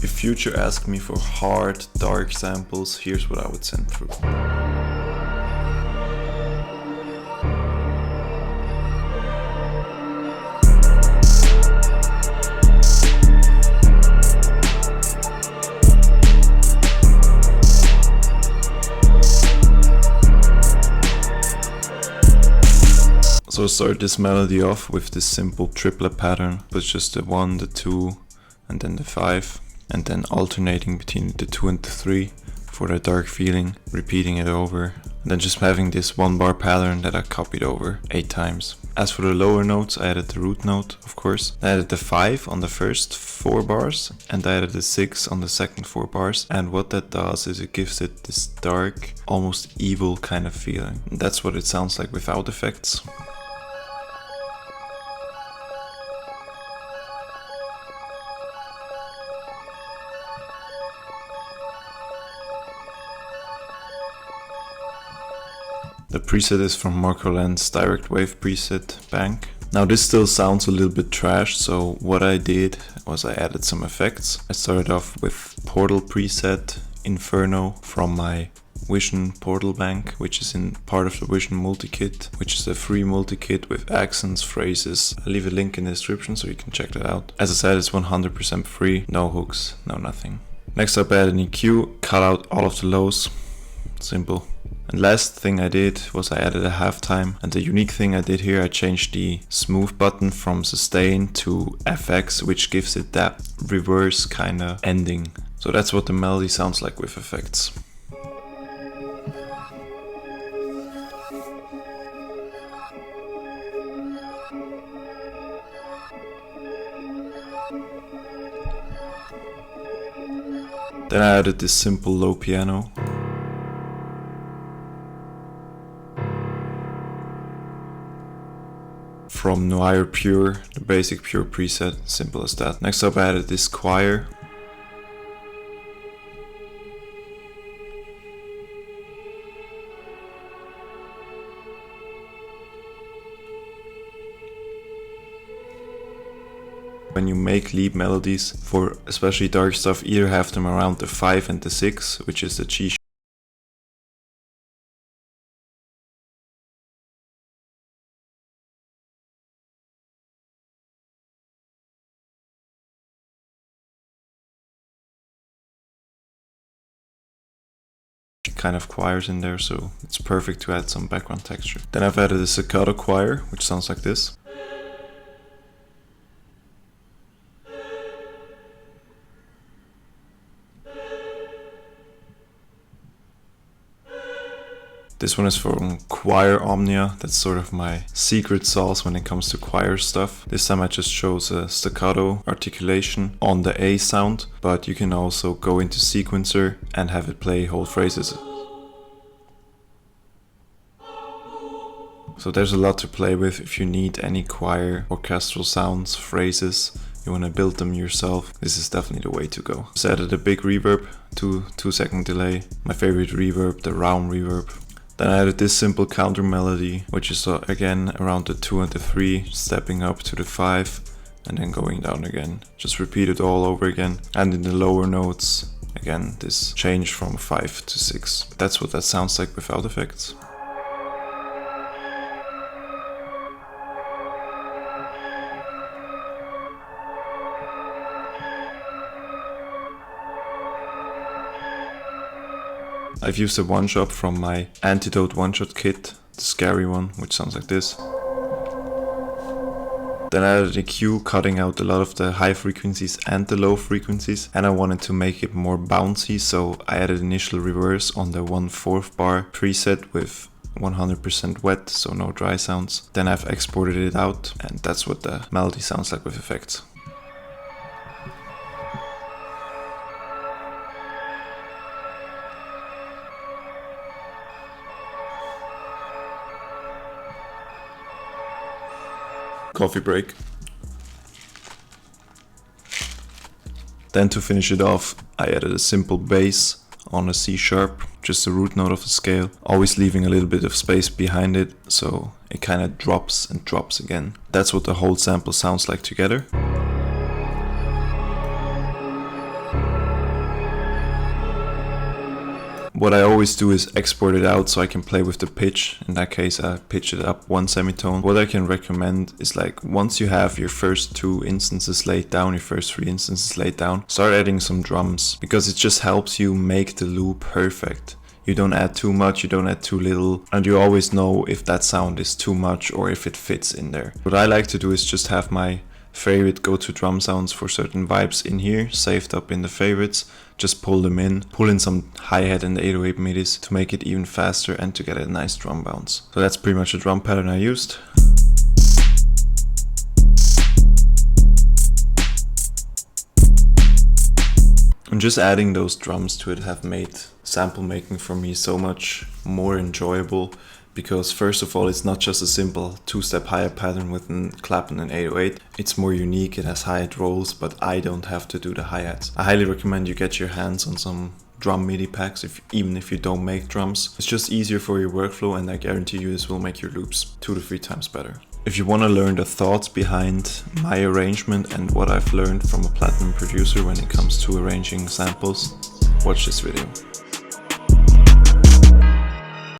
If Future asked me for hard, dark samples, here's what I would send through. So I started this melody off with this simple triplet pattern, with just the 1, the 2, and then the 5, and then alternating between the 2 and the 3 for the dark feeling, repeating it over, and then just having this 1 bar pattern that I copied over 8 times. As for the lower notes, I added the root note, of course. I added the 5 on the first 4 bars, and I added the 6 on the second 4 bars. And what that does is it gives it this dark, almost evil kind of feeling. And that's what it sounds like without effects. The preset is from Marco Lenz's Direct Wave preset bank. Now this still sounds a little bit trash, so what I did was I added some effects. I started off with Portal preset Inferno from my Vision Portal bank, which is in part of the Vision multi-kit, which is a free multi-kit with accents, phrases. I'll leave a link in the description so you can check that out. As I said, it's 100% free, no hooks, no nothing. Next up I added an EQ, cut out all of the lows, simple. And last thing I did was I added a halftime, and the unique thing I did here, I changed the smooth button from sustain to FX, which gives it that reverse kind of ending. So that's what the melody sounds like with effects. Then I added this simple low piano. From Noir Pure, the basic Pure preset, simple as that. Next up I added this choir. When you make lead melodies for especially dark stuff, either have them around the 5 and the 6, which is the G kind of choirs in there, so it's perfect to add some background texture. Then I've added a staccato choir, which sounds like this. This one is from Choir Omnia. That's sort of my secret sauce when it comes to choir stuff. This time I just chose a staccato articulation on the A sound, but you can also go into sequencer and have it play whole phrases. So there's a lot to play with if you need any choir orchestral sounds, phrases, you want to build them yourself. This is definitely the way to go. Just added a big reverb, 2-second delay. My favorite reverb, the round reverb. Then I added this simple counter melody, which is again around the 2 and the 3, stepping up to the 5 and then going down again. Just repeat it all over again. And in the lower notes, again, this change from 5 to 6. That's what that sounds like without effects. I've used a one shot from my Antidote One Shot kit, the scary one, which sounds like this. Then I added a EQ, cutting out a lot of the high frequencies and the low frequencies, and I wanted to make it more bouncy, so I added initial reverse on the 1/4 bar preset with 100% wet, so no dry sounds. Then I've exported it out, and that's what the melody sounds like with effects. Coffee break. Then to finish it off, I added a simple bass on a C sharp, just the root note of the scale, always leaving a little bit of space behind it, so it kind of drops and drops again. That's what the whole sample sounds like together. What I always do is export it out so I can play with the pitch. In that case, I pitch it up 1 semitone. What I can recommend is, like, once you have your first 2 instances laid down, your first 3 instances laid down, start adding some drums, because it just helps you make the loop perfect. You don't add too much, you don't add too little, and you always know if that sound is too much or if it fits in there. What I like to do is just have my favorite go-to drum sounds for certain vibes in here, saved up in the favorites, just pull them in, pull in some hi-hat and 808 midis to make it even faster and to get a nice drum bounce. So that's pretty much the drum pattern I used. And just adding those drums to it have made sample making for me so much more enjoyable, because first of all, it's not just a simple 2-step hi-hat pattern with a clap and an 808. It's more unique, it has hi-hat rolls, but I don't have to do the hi-hats. I highly recommend you get your hands on some drum MIDI packs, even if you don't make drums. It's just easier for your workflow, and I guarantee you this will make your loops 2 to 3 times better. If you want to learn the thoughts behind my arrangement and what I've learned from a platinum producer when it comes to arranging samples, watch this video.